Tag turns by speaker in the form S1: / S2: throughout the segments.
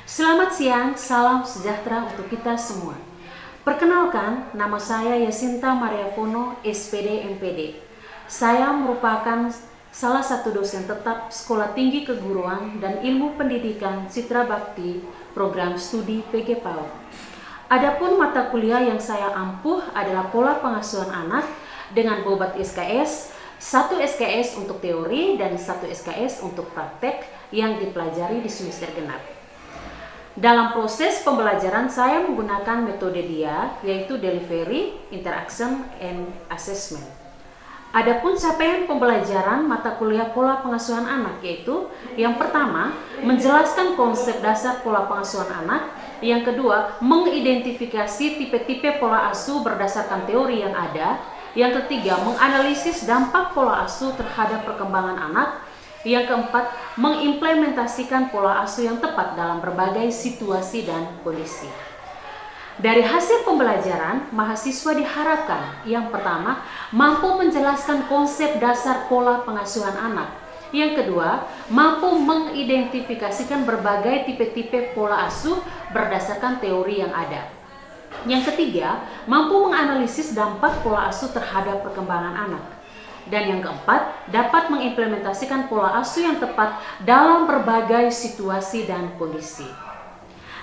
S1: Selamat siang, salam sejahtera untuk kita semua. Perkenalkan, nama saya Yasinta Maria Fono, SPD MPD. Saya merupakan salah satu dosen tetap Sekolah Tinggi Keguruan dan Ilmu Pendidikan Citra Bakti, program studi PG PAUD. Adapun mata kuliah yang saya ampuh adalah pola pengasuhan anak dengan bobot SKS, 1 SKS untuk teori dan 1 SKS untuk praktek yang dipelajari di semester genap. Dalam proses pembelajaran saya menggunakan metode DIA, yaitu Delivery, Interaction, and Assessment. Adapun capaian pembelajaran mata kuliah pola pengasuhan anak yaitu yang pertama, menjelaskan konsep dasar pola pengasuhan anak, yang kedua, mengidentifikasi tipe-tipe pola asuh berdasarkan teori yang ada, yang ketiga, menganalisis dampak pola asuh terhadap perkembangan anak, yang keempat, mengimplementasikan pola asuh yang tepat dalam berbagai situasi dan kondisi. Dari hasil pembelajaran, mahasiswa diharapkan yang pertama, mampu menjelaskan konsep dasar pola pengasuhan anak. Yang kedua, mampu mengidentifikasikan berbagai tipe-tipe pola asuh berdasarkan teori yang ada. Yang ketiga, mampu menganalisis dampak pola asuh terhadap perkembangan anak. Dan yang keempat, dapat mengimplementasikan pola asuh yang tepat dalam berbagai situasi dan kondisi.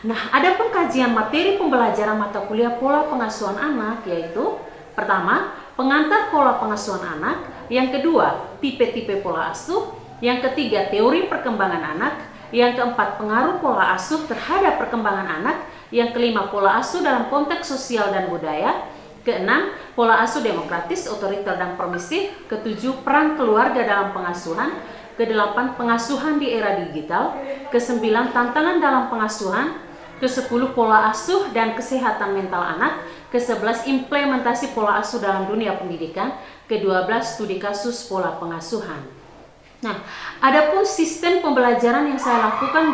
S1: Nah, adapun kajian materi pembelajaran mata kuliah pola pengasuhan anak yaitu pertama, pengantar pola pengasuhan anak, yang kedua, tipe-tipe pola asuh, yang ketiga, teori perkembangan anak, yang keempat, pengaruh pola asuh terhadap perkembangan anak, yang kelima, pola asuh dalam konteks sosial dan budaya, keenam, pola asuh demokratis, otoriter, dan permisif. Ketujuh, peran keluarga dalam pengasuhan. Kedelapan, pengasuhan di era digital. Kesembilan, tantangan dalam pengasuhan. Kesepuluh, pola asuh dan kesehatan mental anak. Kesebelas, implementasi pola asuh dalam dunia pendidikan. Kedua belas, studi kasus pola pengasuhan. Nah, adapun sistem pembelajaran yang saya lakukan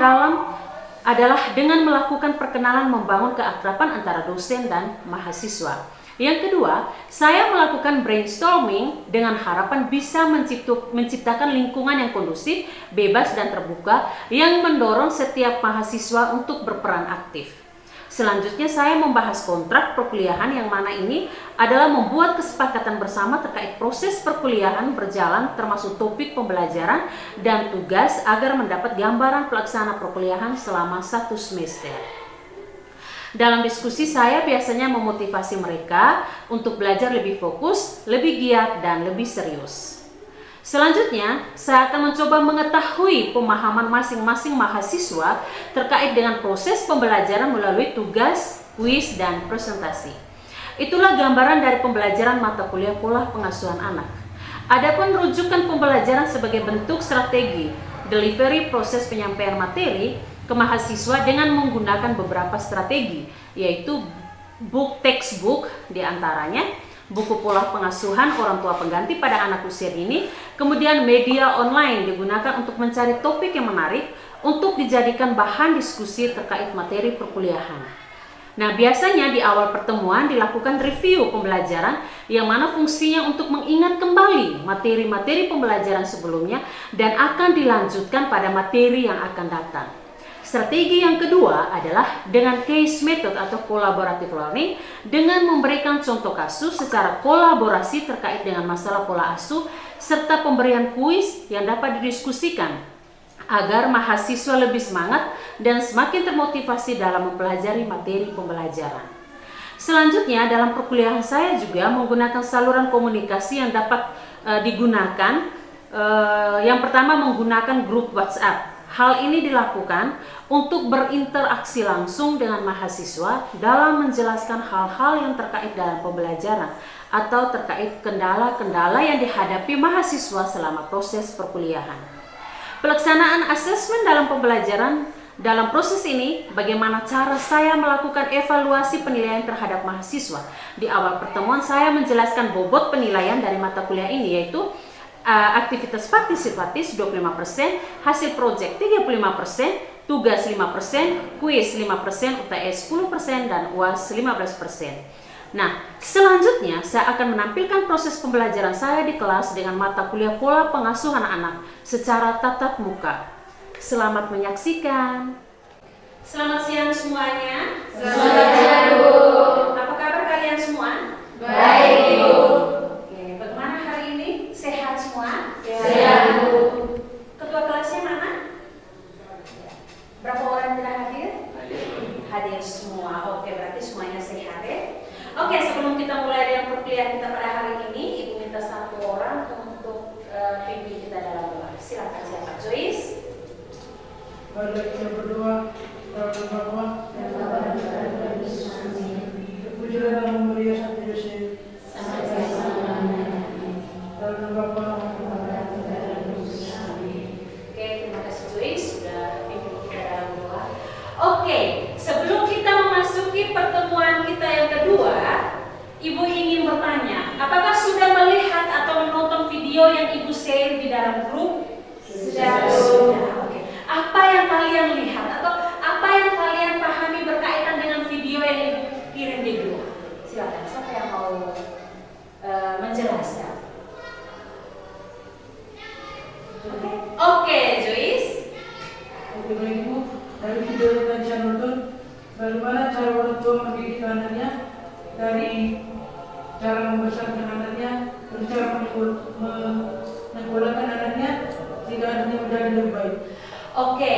S1: adalah dengan melakukan perkenalan membangun keakraban antara dosen dan mahasiswa. Yang kedua, saya melakukan brainstorming dengan harapan bisa menciptakan lingkungan yang kondusif, bebas, dan terbuka yang mendorong setiap mahasiswa untuk berperan aktif. Selanjutnya, saya membahas kontrak perkuliahan yang mana ini adalah membuat kesepakatan bersama terkait proses perkuliahan berjalan termasuk topik pembelajaran dan tugas agar mendapat gambaran pelaksana perkuliahan selama 1 semester. Dalam diskusi saya biasanya memotivasi mereka untuk belajar lebih fokus, lebih giat, dan lebih serius. Selanjutnya, saya akan mencoba mengetahui pemahaman masing-masing mahasiswa terkait dengan proses pembelajaran melalui tugas, kuis, dan presentasi. Itulah gambaran dari pembelajaran mata kuliah pola pengasuhan anak. Adapun rujukan pembelajaran sebagai bentuk strategi, delivery proses penyampaian materi ke mahasiswa dengan menggunakan beberapa strategi, yaitu textbook diantaranya, buku pola pengasuhan orang tua pengganti pada anak usia dini, kemudian media online digunakan untuk mencari topik yang menarik untuk dijadikan bahan diskusi terkait materi perkuliahan. Nah, biasanya di awal pertemuan dilakukan review pembelajaran yang mana fungsinya untuk mengingat kembali materi-materi pembelajaran sebelumnya dan akan dilanjutkan pada materi yang akan datang. Strategi yang kedua adalah dengan case method atau collaborative learning dengan memberikan contoh kasus secara kolaborasi terkait dengan masalah pola asuh serta pemberian kuis yang dapat didiskusikan agar mahasiswa lebih semangat dan semakin termotivasi dalam mempelajari materi pembelajaran. Selanjutnya, dalam perkuliahan saya juga menggunakan saluran komunikasi yang dapat digunakan. Yang pertama, menggunakan grup WhatsApp. Hal ini dilakukan untuk berinteraksi langsung dengan mahasiswa dalam menjelaskan hal-hal yang terkait dalam pembelajaran atau terkait kendala-kendala yang dihadapi mahasiswa selama proses perkuliahan. Pelaksanaan asesmen dalam pembelajaran. Dalam proses ini, bagaimana cara saya melakukan evaluasi penilaian terhadap mahasiswa? Di awal pertemuan saya menjelaskan bobot penilaian dari mata kuliah ini, yaitu aktivitas partisipatif 25%, hasil proyek 35%, tugas 5%, kuis 5%, UTS 10%, dan UAS 15%. Nah, selanjutnya saya akan menampilkan proses pembelajaran saya di kelas dengan mata kuliah pola pengasuhan anak secara tatap muka. Selamat menyaksikan. Selamat siang semuanya.
S2: Selamat siang, Bu.
S1: Apa kabar kalian semua?
S2: Baik, Bu.
S1: Oke, bagaimana hari ini? Sehat semua?
S2: Sehat, Bu.
S1: Ketua kelasnya mana? Berapa orang tidak hadir? Hadir semua. Oke, berarti semuanya sehat ya. Oke, sebelum kita mulai dengan perkuliahan kita pada hari ini, Ibu minta satu orang untuk pimpin kita dalam doa. Silakan siapa? Joyce.
S3: Mari kita berdoa kepada Bapa
S2: Dan Bapa dan Putra dan Roh Kudus. Amin.
S3: terpujilah nama Maria Santi Yosef
S2: Sampai selama-lamanya.
S3: karena Bapa
S2: Dan Putra dan Roh Kudus. Amin.
S1: Oke, terima kasih Joyce sudah pimpin kita dalam doa. Oke, sebelum kita memasuki pertemuan kita yang kedua, Ibu ingin bertanya, apakah sudah melihat atau menonton video yang Ibu share di dalam grup?
S2: Sudah.
S1: Oke. Apa yang kalian lihat atau apa yang kalian pahami berkaitan dengan video yang Ibu kirim di grup? Silakan, siapa yang mau menjelaskan? Oke, Joyce.
S3: Oke baik Ibu, dari video yang tadi saya nonton, bagaimana cara orang tua mendidik anaknya, dari cara membesarkan anaknya, dan cara menyekolahkan anaknya sehingga anaknya menjadi lebih baik.
S1: Oke,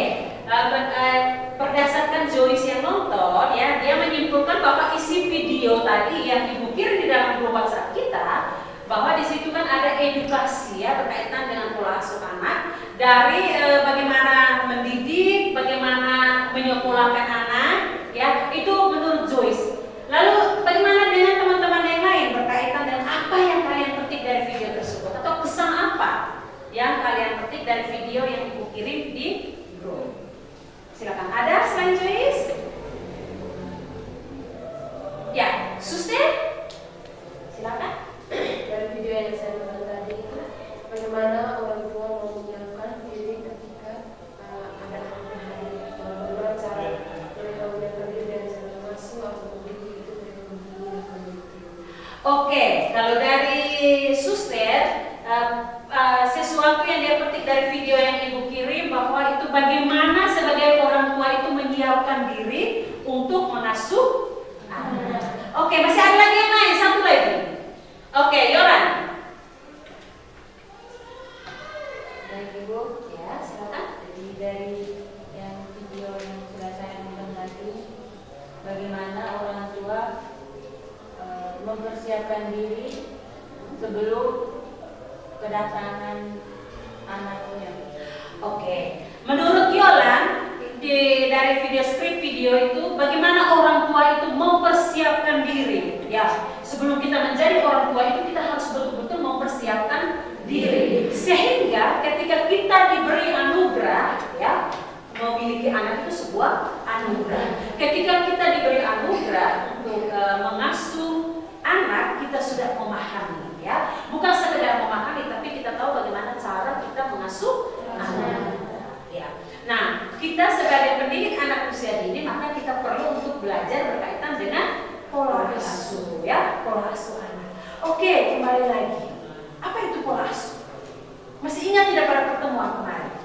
S1: berdasarkan Joyce yang nonton ya, dia menyimpulkan bahwa isi video tadi yang Ibu kirim di dalam grup WhatsApp kita, bahwa di situ kan ada edukasi ya berkaitan dengan pola asuh anak, dari bagaimana mendidik, bagaimana menyekolahkan anak, ya itu menurut Joyce. Lalu bagaimana dengan teman-teman yang lain berkaitan dengan apa yang kalian petik dari video tersebut atau pesan apa yang kalian petik dari video yang Ibu kirim di grup? Silakan, ada selain Joyce? Ya, Suster? Silakan.
S4: Dari video yang saya tonton tadi itu, bagaimana orang tua mau menyiapkan diri ketika anak-anaknya hadir, bagaimana cara mereka menyiapkan diri dari cara masuk atau mendidik itu mereka menggunakan itu.
S1: Oke, kalau dari Suster, sesuatu yang dia petik dari video yang Ibu kirim bahwa itu bagaimana sebagai orang tua itu menyiapkan diri untuk mengasuh anak. Oke, masih ada lagi yang lain, satu lagi. Oke, Yoran.
S5: Baik Ibu,
S1: Ya, silakan.
S5: jadi dari yang video yang sudah saya nonton tadi, bagaimana orang tua mempersiapkan diri sebelum kedatangan anaknya.
S1: Oke, menurut Yolan dari video skrip video itu bagaimana orang tua itu mempersiapkan diri ya, sebelum kita menjadi orang tua itu kita harus betul-betul mempersiapkan diri sehingga ketika kita diberi anugerah ya, memiliki anak itu sebuah anugerah. Ketika kita diberi anugerah untuk mengasuh anak, kita sudah memahami ya, bukan sekedar memahami tapi kita tahu bagaimana cara kita mengasuh anak ya. Nah, kita sebagai pendidik anak usia dini maka kita perlu untuk belajar berkaitan dengan pola asuh ya, pola asuh anak. Oke, kembali lagi. Apa itu pola asuh? Masih ingat tidak pada pertemuan kemarin?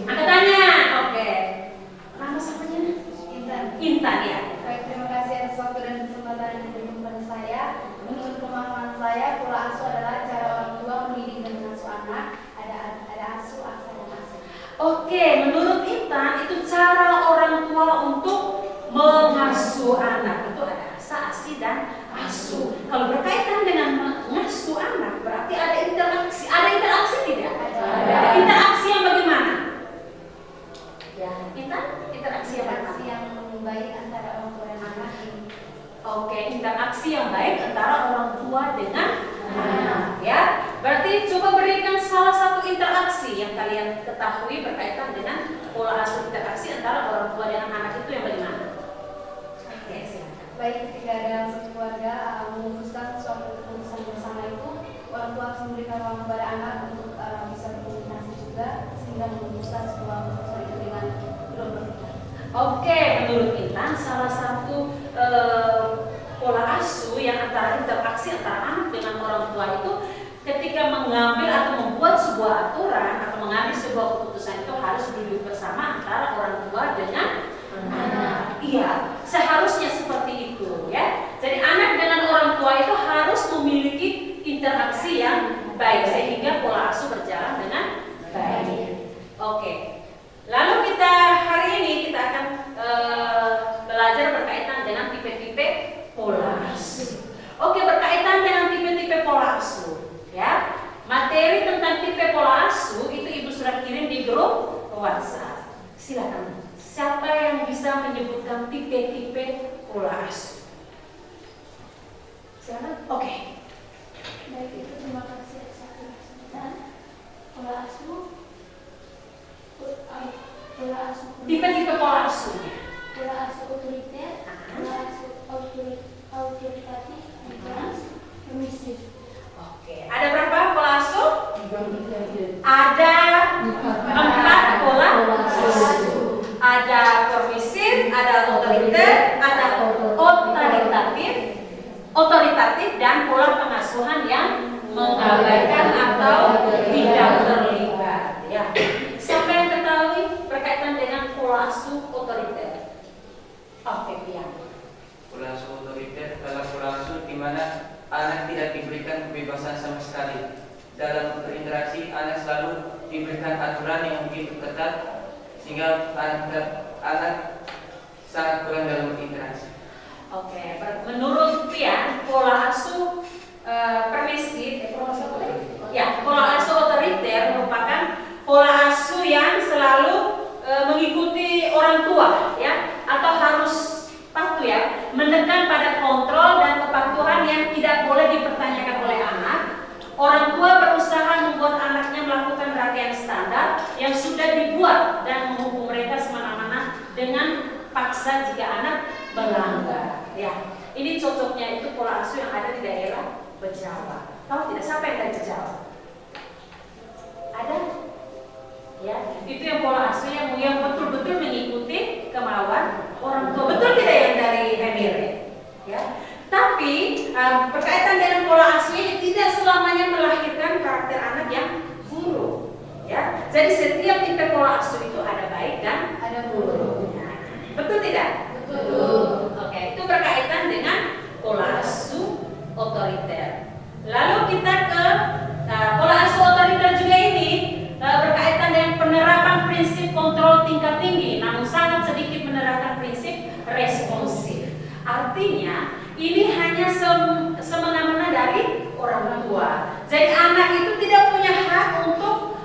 S1: Angkat tangan. Oke. Nama siapanya? Intan ya.
S6: Baik, terima kasih atas waktu dan kesempatan yang diberikan kepada saya. Menurut pemahaman saya, pola asuh adalah cara orang tua mendidik dan mengasuh anak. Ada asuh, asa, dan asuh.
S1: Oke, menurut Intan itu cara orang tua untuk mengasuh anak itu ada asa, asi, dan asuh. Kalau berkaitan dengan mengasuh anak berarti ada interaksi. Ada interaksi tidak?
S6: Ada.
S1: Interaksi yang bagaimana? Ya, Intan, interaksi yang
S6: Interaksi
S1: bagaimana?
S6: yang baik antara orang tua dan anak ini.
S1: Oke, interaksi yang baik antara orang tua dengan anak ya. Berarti coba berikan salah satu interaksi yang kalian ketahui berkaitan dengan pola asuh interaksi antara orang tua dengan anak itu yang bagaimana? Oke, silakan.
S6: Baik, ketika dalam satu keluarga memutuskan suatu keputusan bersama itu, orang tua harus memberikan ruang kepada anak untuk bisa berkomunikasi juga sehingga memutuskan sebuah keputusan itu dengan belum berpikir.
S1: Oke, menurut Intan salah satu pola asuh yang antara interaksi antara anak dengan orang tua itu ketika mengambil atau membuat sebuah aturan atau mengambil sebuah keputusan itu harus duduk bersama antara orang tua dengan anak. Iya, seharusnya seperti itu ya. Jadi anak dengan orang tua itu harus memiliki interaksi yang baik sehingga pola asuh berjalan dengan baik. Oke. Lalu kita hari ini kita akan belajar berkaitan dengan tipe-tipe pola asuh. Oke, berkaitan dengan tipe-tipe pola asuh. Ya, materi tentang tipe pola asuh itu Ibu sudah kirim di grup WhatsApp. Silakan. Siapa yang bisa menyebutkan tipe-tipe pola asuh? Silakan. Oke.
S6: Baik, itu terima kasih dan pola asuh. Pola asuh.
S1: Tipe-tipe pola asuhnya.
S6: Pola asuh otoriter, pola asuh autoritatif, dan pola asuh permisif.
S1: Oke, ada berapa pola asuh?
S3: 3.
S1: Ada 4 pola asuh. Ada permisif, ada otoriter, ada otoritatif dan pola pengasuhan yang mengabaikan atau tidak terlibat. Ya. Siapa yang ketahui berkaitan dengan pola asuh otoriter? Oke, Pian.
S7: Pola asuh otoriter adalah pola asuh di mana anak tidak diberikan kebebasan sama sekali. Dalam berinteraksi, anak selalu diberikan aturan yang begitu ketat sehingga anak sangat kurang dalam berinteraksi.
S1: Oke, menurut Pian, pola asuh permisif, pola asuh otoriter merupakan pola asuh yang selalu mengikuti orang tua, ya, atau harus patuh ya, menekan pada kontrol dan kepatuhan yang tidak boleh dipertanyakan oleh anak. Orang tua berusaha membuat anaknya melakukan rangkaian standar yang sudah dibuat dan menghukum mereka semena-mena dengan paksa jika anak melanggar. Ya, ini cocoknya itu pola asuh yang ada di daerah Bejawa. Tahu tidak siapa yang dari Bejawa? Ada? Ya, itu yang pola asuh yang betul-betul mengikuti kemauan orang tua. Betul tidak yang dari Emirates? Ya. Tapi berkaitan dengan pola asuh ini tidak selamanya melahirkan karakter anak yang buruk. Ya, jadi setiap tipe pola asuh itu ada baik dan ada buruk. Ya. Betul tidak? Betul. Oke, itu berkaitan dengan pola asuh otoriter. Lalu kita ke pola asuh otoriter juga ini berkaitan dengan penerapan prinsip kontrol tingkat tinggi, namun sangat sedikit menerapkan prinsip responsif. Artinya ini hanya semena-mena dari orang tua. Jadi anak itu tidak punya hak untuk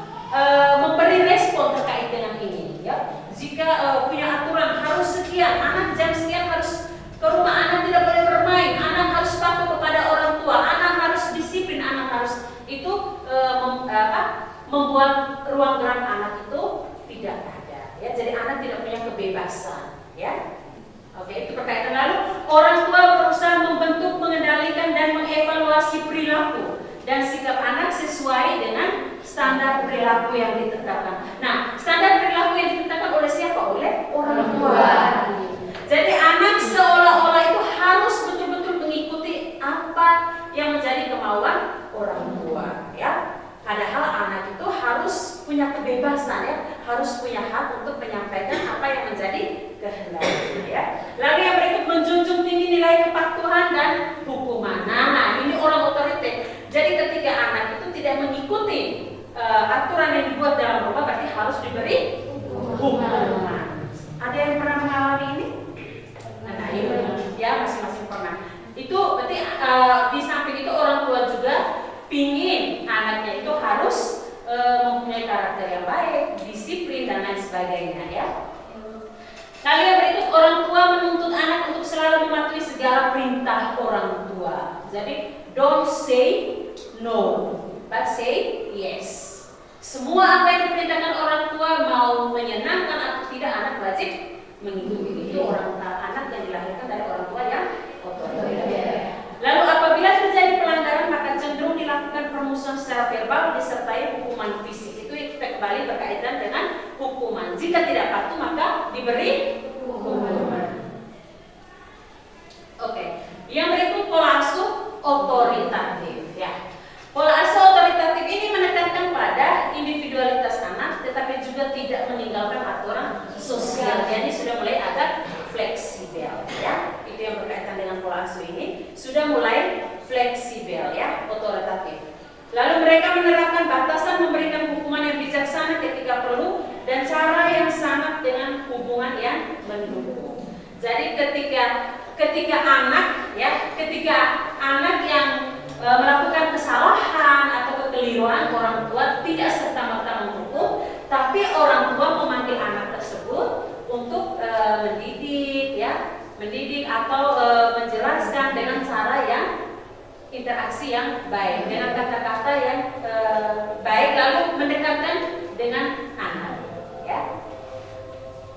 S1: memberi respon terkait dengan ini. Ya, jika punya aturan harus sekian, anak jam sekian harus ke rumah, anak tidak boleh bermain, anak harus patuh kepada orang tua, anak harus disiplin, anak harus itu membuat ruang gerak anak itu tidak ada. Ya, jadi anak tidak punya kebebasan. Ya. Oke, itu berkaitan. Lalu orang tua berusaha membentuk, mengendalikan dan mengevaluasi perilaku dan sikap anak sesuai dengan standar perilaku yang ditetapkan. Nah, standar perilaku yang ditetapkan oleh siapa? Oleh orang tua. Jadi anak seolah-olah itu harus betul-betul mengikuti apa yang menjadi kemauan orang tua, ya. Padahal anak itu harus punya kebebasan, ya, harus punya hak untuk menyampaikan apa yang menjadi kehendaknya, ya. Lalu yang berikut, menjunjung tinggi nilai kepatuhan dan hukuman. Nah, ini orang otoriter. Jadi ketika anak itu tidak mengikuti aturan yang dibuat dalam rumah, berarti harus diberi hukuman. Ada yang pernah mengalami ini? Nah, ini ya masing-masing pernah. Itu berarti di samping itu orang tua juga pingin anaknya itu harus mempunyai karakter yang baik, disiplin dan lain sebagainya, ya. Lalu yang berikut, orang tua menuntut anak untuk selalu mematuhi segala perintah orang tua. Jadi don't say no, but say yes. Semua apa yang diperintahkan orang tua, mau menyenangkan atau tidak, anak wajib mengikuti. Itu anak yang dilahirkan dari orang tua yang otoriter. Lalu apabila terjadi pelanggaran, maka cenderung dilakukan permusuhan secara verbal disertai hukuman fisik. Itu kita kembali berkaitan dengan hukuman. Jika tidak patuh, maka diberi hukuman. Oke. Yang berikut, pola asuh otoritatif. Ya. Pola asuh mendukung. Jadi ketika anak yang melakukan kesalahan atau kekeliruan, orang tua tidak serta-merta mendukung, tapi orang tua memanggil anak tersebut untuk mendidik atau menjelaskan dengan cara yang interaksi yang baik, dengan kata-kata yang baik, lalu mendekatkan dengan anak, ya.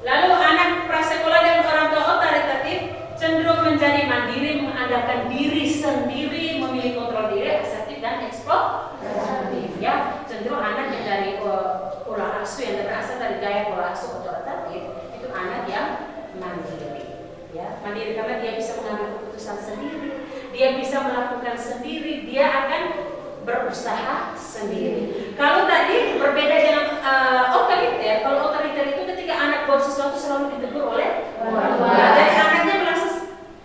S1: Lalu anak prasekolah dan orang tua otoritatif cenderung menjadi mandiri, mengandalkan diri sendiri, memilih kontrol diri, asertif dan eksploratif, ya. Cenderung anak yang dari pola asuh yang berasal dari gaya pola asuh otoritatif itu anak yang mandiri, ya. Mandiri karena dia bisa mengambil keputusan sendiri, dia bisa melakukan sendiri, dia akan berusaha sendiri. Kalau tadi berbeda dengan otoriter, kalau otoriter itu ketika anak buat sesuatu selalu ditegur oleh orang tua. Jadi anaknya merasa,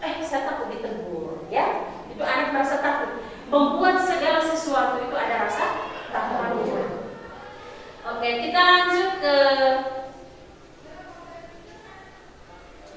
S1: saya takut ditegur, ya. Itu anak merasa takut. Membuat segala sesuatu itu ada rasa takut. Oke, kita lanjut ke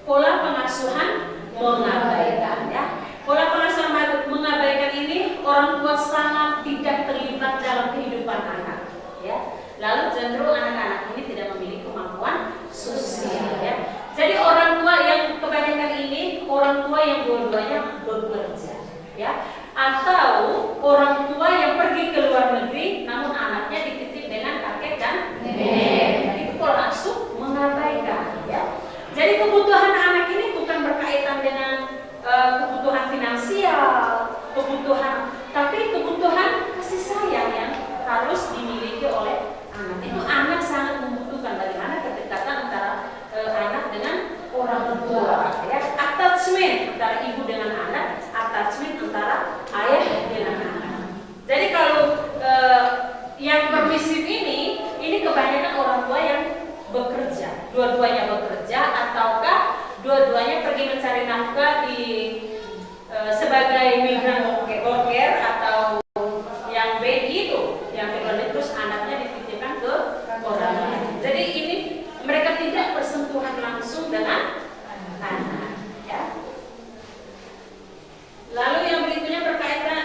S1: pola pengasuhan mengabaikan, ya. Pola pengasuhan mengabaikan ini orang tua sangat tidak terlibat dalam kehidupan anak, ya. Lalu cenderung anak-anak ini tidak memiliki kemampuan sosial, ya. Jadi orang tua yang kebanyakan ini orang tua yang dua-duanya bekerja, ya. Atau orang tua yang pergi ke luar negeri namun anaknya dititip dengan kakek dan nenek. Itu pola asuh mengabaikan, ya. Jadi kebutuhan anak ini bukan berkaitan dengan kebutuhan finansial, tapi kebutuhan kasih sayang yang harus dimiliki oleh anak. Itu anak sangat membutuhkan bagaimana kedekatan antara anak dengan orang tua, ya. Attachment antara ibu dengan anak, attachment antara ayah dengan anak. Jadi kalau yang permisif ini kebanyakan orang tua yang bekerja, dua-duanya bekerja ataukah dua-duanya pergi mencari nafkah di sebagai migran worker atau yang BI itu, yang berlanjut terus anaknya dititipkan ke orang lain. Jadi ini mereka tidak bersentuhan langsung dengan anak, ya. Lalu yang berikutnya berkaitan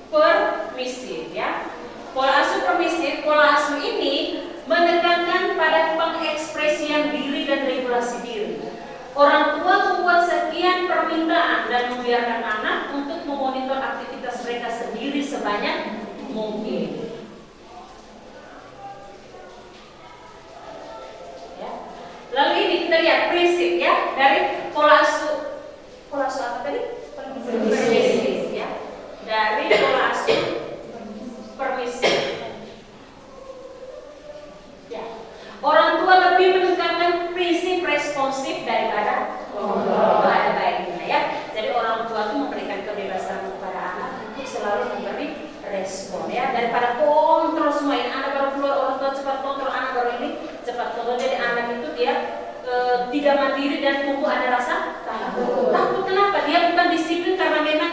S1: permisif, ya. Pola asuh permisif, pola asuh ini menekankan pada pengekspresian diri dan regulasi diri. Orang tua membuat sekian permintaan dan membiarkan anak untuk memonitor aktivitas mereka sendiri sebanyak mungkin. Ya. Lalu ini kita lihat prinsip, ya, dari pola asuh. Pola asuh apa tadi? Permisif, ya. Dari pola asuh permisif. Ya. Orang tua lebih menekankan prinsip responsif daripada kontrol. Itu ada baiknya, ya. Jadi orang tua itu memberikan kebebasan kepada anak untuk selalu memberi respon, ya, daripada kontrol semua. Ini anak baru keluar, orang tua cepat kontrol, anak baru ini cepat kontrol. Jadi anak itu dia tidak mandiri dan tumbuh ada rasa takut. Takut kenapa? Dia bukan disiplin karena memang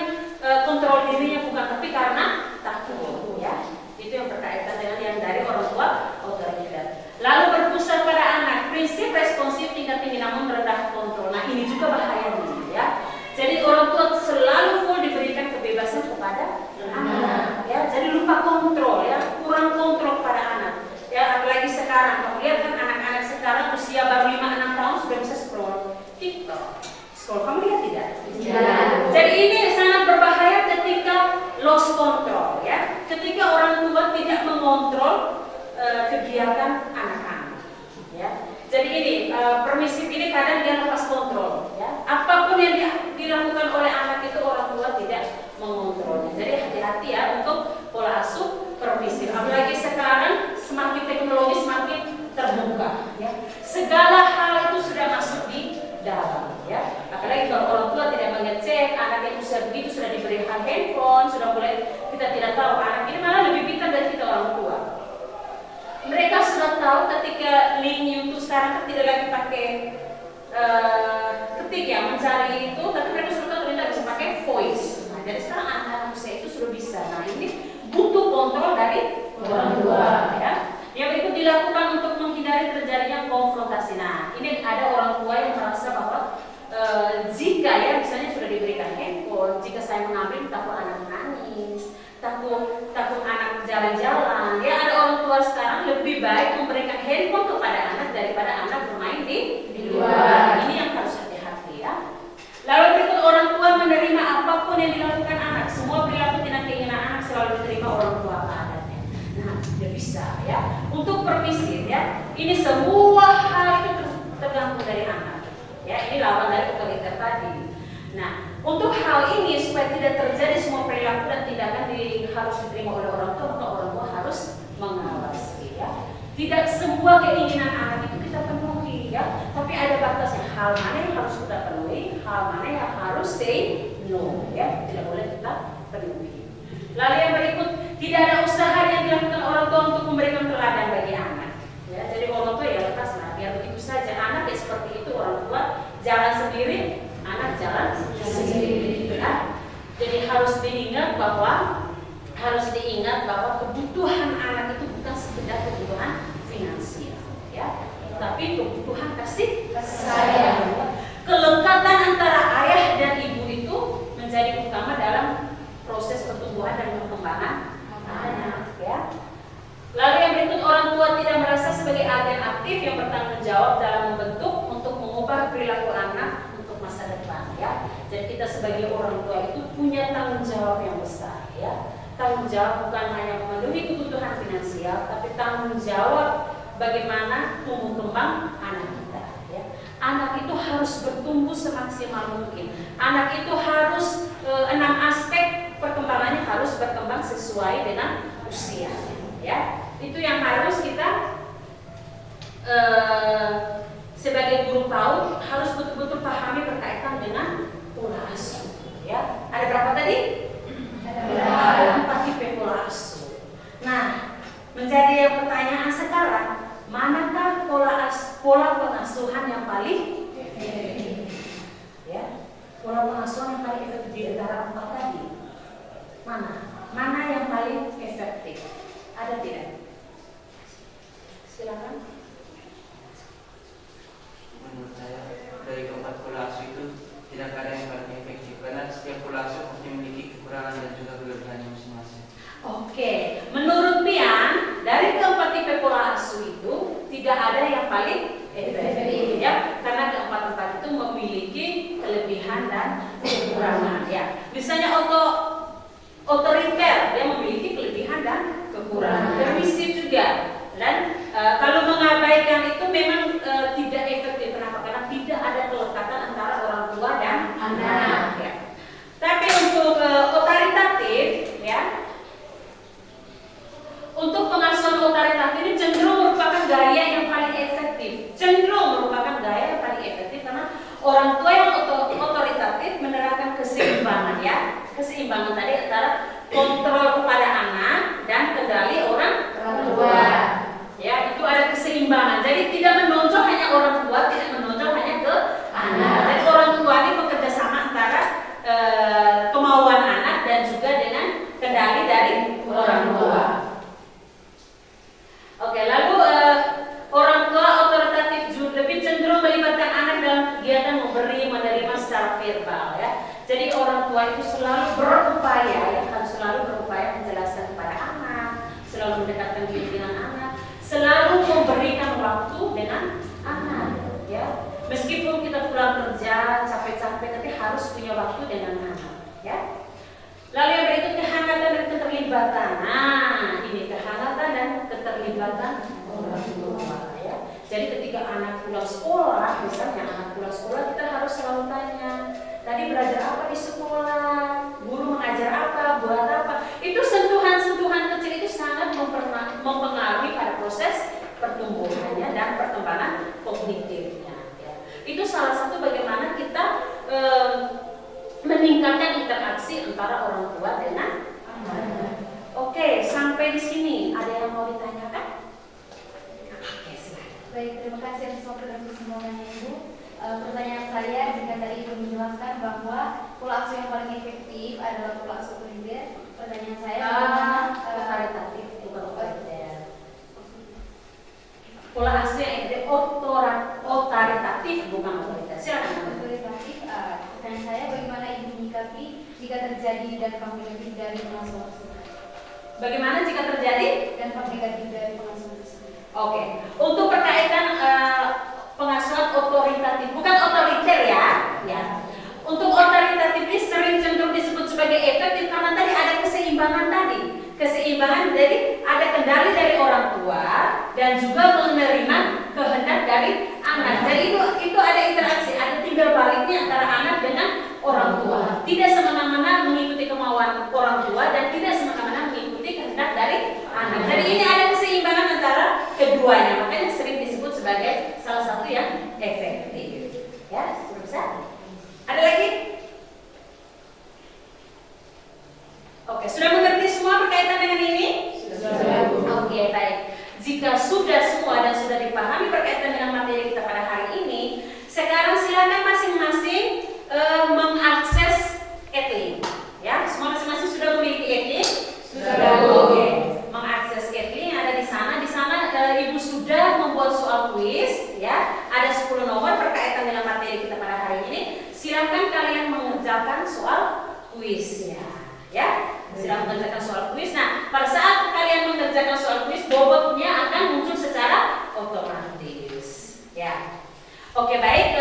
S1: kontrol dirinya bukan, tapi karena takut, ya. Itu yang berkaitan dengan yang dari orang tua otoriter. Lalu berpusat pada anak, prinsip responsif tingkat tinggi namun rendah kontrol. Nah, ini juga bahayanya, ya. Jadi orang tua selalu full diberikan kebebasan kepada anak, ya. Jadi lupa kontrol, ya, kurang kontrol pada anak, ya. Apalagi sekarang, kamu lihat kan anak-anak sekarang usia baru 5-6 tahun sudah bisa scroll TikTok. Scroll, kamu lihat tidak? Ya. Jadi ini sangat berbahaya ketika lost control, ya. Ketika orang tua tidak mengontrol kegiatan anak-anak, ya. Jadi ini permisif ini kadang dia lepas kontrol, ya. Apapun yang dilakukan oleh anak itu orang tua tidak mengontrolnya. Jadi hati-hati, ya, untuk pola asuh permisif. Apalagi sekarang semakin teknologi semakin terbuka, ya. Segala hal itu sudah masuk di dalam, ya. Apalagi kalau orang tua tidak mengecek anak yang usia begitu sudah diberi handphone, sudah mulai kita tidak tahu anak ini malah lebih pintar dari kita orang tua. Mereka sudah tahu ketika link YouTube sekarang kan tidak lagi pakai ketik, ya, mencari itu, tapi mereka sudah tahu ternyata bisa pakai voice. Nah, jadi sekarang anak-anak usia itu sudah bisa. Nah, ini butuh kontrol dari orang tua, ya. Yang berikut dilakukan untuk menghindari terjadinya konfrontasi. Nah, baik memberikan handphone kepada anak daripada anak bermain di
S2: luar.
S1: Ini yang harus hati-hati ya. Lalu berikut orang tua menerima apapun yang dilakukan anak. Semua perilaku tidak keinginan anak selalu diterima orang tua adanya. Nah, tidak bisa ya. Untuk permisif ya, ini semua hal itu tergantung dari anak. Ya, ini lawan dari otoriter tadi. Nah, untuk hal ini supaya tidak terjadi semua perilaku dan tindakan harus diterima oleh orang tua, maka orang tua harus mengawasi ya. Tidak semua keinginan anak itu kita penuhi ya, tapi ada batasnya. Hal mana yang harus kita penuhi, hal mana yang harus say no ya, tidak boleh kita penuhi. Lalu yang berikut, tidak ada usaha yang dilakukan orang tua untuk memberikan teladan bagi anak. Ya, jadi orang tua ya lepaslah, biar begitu saja. Anak ya seperti itu, orang tua jalan sendiri, anak jalan sendiri. Ya. Jadi harus diingat bahwa kebutuhan anak itu bukan sekedar kebutuhan finansial, ya, tapi kebutuhan kasih sayang. Kelekatan antara ayah dan ibu itu menjadi utama dalam proses pertumbuhan dan perkembangan anak, ya. Lalu yang berikut, orang tua tidak merasa sebagai agen aktif yang bertanggung jawab dalam membentuk untuk mengubah perilaku anak untuk masa depan, ya. Jadi kita sebagai orang tua itu punya tanggung jawab yang besar, ya. Tanggung jawab bukan hanya memenuhi kebutuhan finansial, tapi tanggung jawab bagaimana tumbuh kembang anak kita, ya. Anak itu harus bertumbuh semaksimal mungkin. Anak itu harus 6 aspek perkembangannya harus berkembang sesuai dengan usia, ya. Itu yang harus kita sebagai guru PAUD harus betul-betul pahami berkaitan dengan pola asuh, ya. Ada berapa tadi? Ada 4 tipe pola asuh. Nah, menjadi pertanyaan sekarang, manakah pola pengasuhan yang paling efektif? Ya, pola pengasuhan yang paling efektif di antara 4 tadi. Mana yang paling efektif? Ada tidak? Silakan.
S7: Menurut saya dari keempat pola asuh itu tidak ada yang paling efektif karena setiap pola asuh pasti memiliki kekurangan dan juga kelebihannya masing-masing.
S1: Oke, menurut Pian dari keempat tipe pola asuh itu tidak ada yang paling efektif, ya, karena keempat itu memiliki kelebihan dan kekurangan, ya. Misalnya otoriter, dia memiliki kelebihan dan kekurangan. Permisif juga. Dan kalau mengabaikan itu memang tidak efektif. Kenapa? Karena tidak ada kelekatan antara orang tua dan anak. Ya. Tapi untuk otoritatif, ya, untuk pengasuhan otoritatif ini cenderung merupakan gaya yang paling efektif. Karena orang tua yang otoritatif menerapkan keseimbangan, ya. Keseimbangan tadi antara kontrol kepada anak dan kendali orang tua. Ya, itu ada keseimbangan. Jadi tidak menonjol hanya orang tua, tidak menonjol hanya ke anak. Jadi orang tua ini bekerja sama antara kemauan anak dan juga dengan kendali dari orang tua. Oke, lalu orang tua otoritatif juga lebih cenderung melibatkan anak dalam kegiatan memberi menerima secara verbal, ya. Jadi orang tua itu selalu berupaya, ya, harus selalu berupaya menjelaskan kepada anak, selalu mendekatkan diri dengan anak, selalu memberikan waktu dengan anak, ya. Meskipun kita pulang kerja capek-capek, tapi harus punya waktu dengan anak, ya. Lalu yang berikut, kehangatan dan keterlibatan. Nah, ini kehangatan dan keterlibatan orang tua, ya. Jadi ketika anak pulang sekolah, misalnya anak pulang sekolah, kita harus selalu tanya, tadi belajar apa di sekolah, guru mengajar apa, buat apa. Itu sentuhan-sentuhan kecil itu sangat mempengaruhi pada proses pertumbuhannya dan perkembangan kognitifnya, ya. Itu salah satu bagaimana kita meningkatkan interaksi antara orang tua dengan anak. Oke, sampai di sini ada yang mau ditanyakan? Oke, silakan.
S6: Baik, terima kasih atas waktu dan kesempatannya Ibu. Pertanyaan saya, jika tadi Ibu menjelaskan bahwa pola asuh yang paling efektif adalah pola asuh otoriter, pertanyaan saya
S1: otoritatif, bukan otoriter. Pola asuh yang efektif otoritatif, bukan otoriter. Silakan.
S6: Otoritatif, pertanyaan saya, bagaimana Ibu menyikapi jika terjadi dampak negatif dari pengasuhan tersebut?
S1: Bagaimana jika terjadi
S6: dampak negatif dari pengasuhan tersebut?
S1: Oke, untuk berkaitan pengasuhan otoritatif, bukan otoriter ya. Untuk otoritatif ini sering cenderung disebut sebagai efektif karena tadi ada keseimbangan tadi. Keseimbangan jadi ada kendali dari orang tua dan juga menerima kehendak dari anak. Jadi itu ada interaksi, ada timbal baliknya antara anak dengan orang tua. Tidak semena-mena mengikuti kemauan orang tua dan tidak semena-mena mengikuti kehendak dari anak. Jadi ini ada keseimbangan antara keduanya, makanya sering disebut sebagai salah satu yang efektif. Ya, sudah bisa? Ada lagi? Oke, sudah mengerti semua berkaitan dengan ini?
S2: Sudah.
S1: Oke, baik. Jika sudah semua dan sudah dipahami berkaitan dengan materi kita pada hari ini, sekarang silakan masing-masing mengakses Edlink. Ya, semua masing-masing sudah memiliki Edlink?
S2: Sudah.
S1: Oke. Mengakses Edlink yang ada di sana. Di sana Ibu sudah membuat soal kuis, ya. Ada 10 nomor berkaitan dengan materi kita pada hari ini. Silakan kalian mengerjakan soal kuisnya, ya. Silakan mengerjakan soal kuis. Nah, pada saat kalian mengerjakan soal kuis, bobotnya akan muncul secara otomatis, ya. Oke, baik.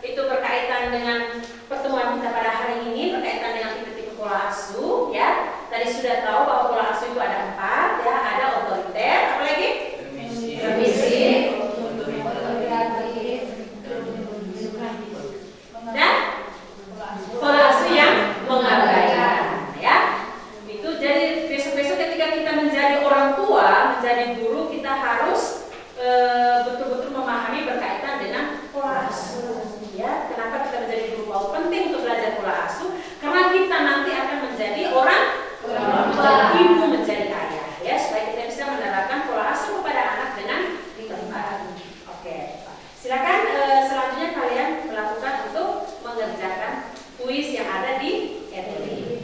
S1: Itu berkaitan dengan pertemuan kita pada hari ini berkaitan dengan tipe-tipe pola asuh, ya. Tadi sudah tahu bahwa pola asuh itu ada 4, ya. Ada otoriter, apa lagi? Permisif, dan pola asuh yang mengabaikan, ya. Itu jadi besok-besok ketika kita menjadi orang tua, menjadi guru, kita harus betul-betul memahami berkaitan dengan pola asuh, ya. Kenapa kita menjadi guru? Penting untuk belajar pola asuh karena kita nanti akan menjadi orang tua, ibu menjadi ayah, ya, supaya kita bisa menerapkan pola asuh kepada anak dengan tepat. Oke, silakan selanjutnya kalian melakukan untuk mengerjakan kuis yang ada di Edlink.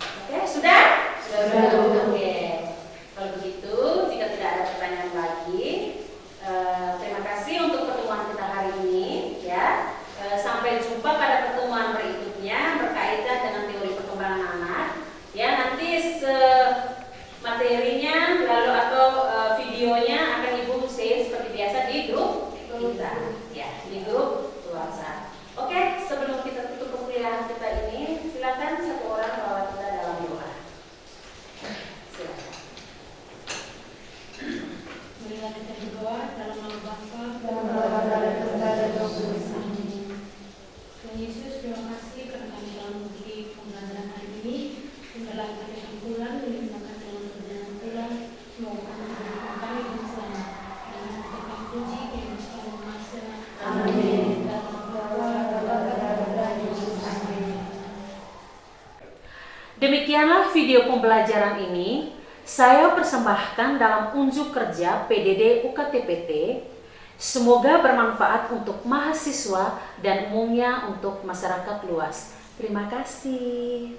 S1: Oke, sudah? Sudah. Oke. Kalau begitu, jika tidak ada pertanyaan lagi, terima kasih untuk pertemuan kita hari ini, ya. Sampai jumpa pada pertemuan berikutnya berkaitan dengan teori perkembangan anak. Ya, nanti materinya lalu atau videonya akan Ibu share seperti biasa di grup kita, ya, di grup WhatsApp. Oke, sebelum kita tutup perkuliahan kita ini, silakan satu orang bawa kita dalam doa. Silakan.
S2: Marilah kita berdoa dalam nama Bapa
S6: Dalam nama Bapa dan Putra dan Roh Kudus.
S2: Tuhan Yesus, terima kasih karena kami telah memiliki pembelajaran hari ini. Dalam kami pulang, digunakan dalam perjalanan pulang. Semoga Tuhan kami dengan selamat. Dan kita puji yang selalu masa.
S6: Amin.
S1: Demikianlah video pembelajaran ini saya persembahkan dalam unjuk kerja PDD UKTPT. Semoga bermanfaat untuk mahasiswa dan umumnya untuk masyarakat luas. Terima kasih.